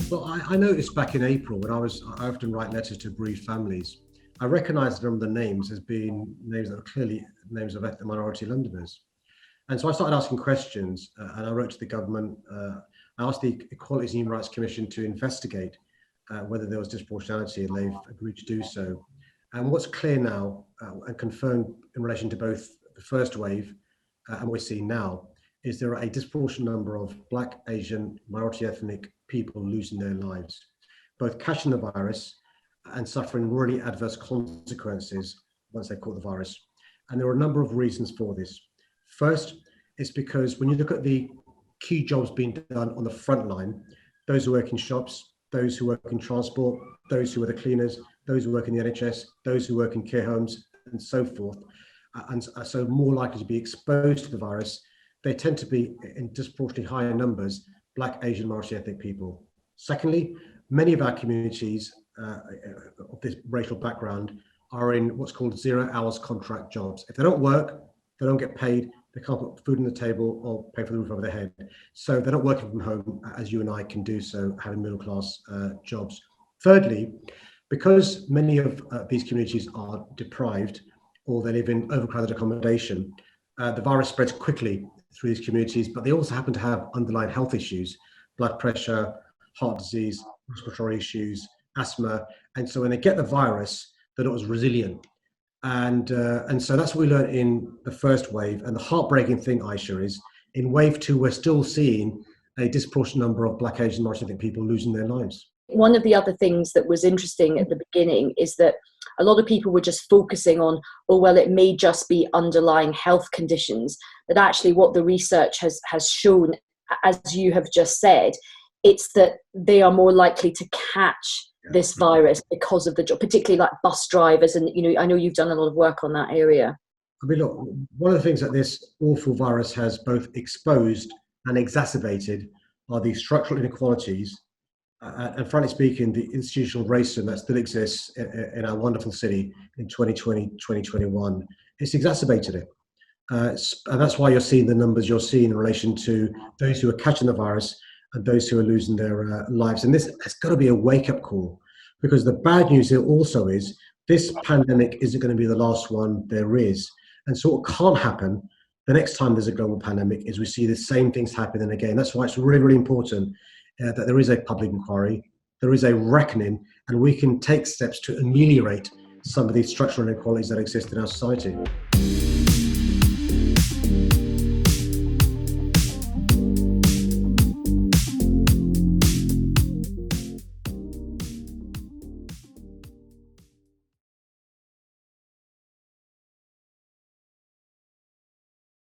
Well, I noticed back in April when I often write letters to bereaved families. I recognised a number of the names as being names that were clearly names of ethnic minority Londoners. And so I started asking questions, and I wrote to the government. I asked the Equalities and Human Rights Commission to investigate whether there was disproportionality, and they've agreed to do so. And what's clear now and confirmed in relation to both the first wave and what we're seeing now is there are a disproportionate number of Black, Asian, minority ethnic people losing their lives, both catching the virus and suffering really adverse consequences once they caught the virus. And there are a number of reasons for this. First, it's because when you look at the key jobs being done on the front line, those who work in shops, those who work in transport, those who are the cleaners, those who work in the NHS, those who work in care homes, and so forth, and are so more likely to be exposed to the virus, they tend to be in disproportionately higher numbers, Black, Asian, minority ethnic people. Secondly, many of our communities of this racial background are in what's called 0 hours contract jobs. If they don't work, they don't get paid, they can't put food on the table or pay for the roof over their head. So they're not working from home as you and I can do so, having middle class jobs. Thirdly, because many of these communities are deprived or they live in overcrowded accommodation, the virus spreads quickly through these communities, but they also happen to have underlying health issues, blood pressure, heart disease, respiratory issues, asthma. And so when they get the virus, they're not as resilient. And so that's what we learned in the first wave. And the heartbreaking thing, Ayesha, is in wave 2, we're still seeing a disproportionate number of Black, Asian, minority ethnic people losing their lives. One of the other things that was interesting at the beginning is that a lot of people were just focusing on, oh, well, it may just be underlying health conditions. But actually what the research has shown, as you have just said, it's that they are more likely to catch this virus because of the job, particularly like bus drivers. And, you know, I know you've done a lot of work on that area. I mean, look, one of the things that this awful virus has both exposed and exacerbated are the structural inequalities and frankly speaking, the institutional racism that still exists in our wonderful city in 2020, 2021. It's exacerbated it. And that's why you're seeing the numbers you're seeing in relation to those who are catching the virus and those who are losing their lives. And this has got to be a wake-up call, because the bad news here also is this pandemic isn't going to be the last one there is. And so what can't happen the next time there's a global pandemic is we see the same things happening again. That's why it's really, really important that there is a public inquiry, there is a reckoning, and we can take steps to ameliorate some of these structural inequalities that exist in our society.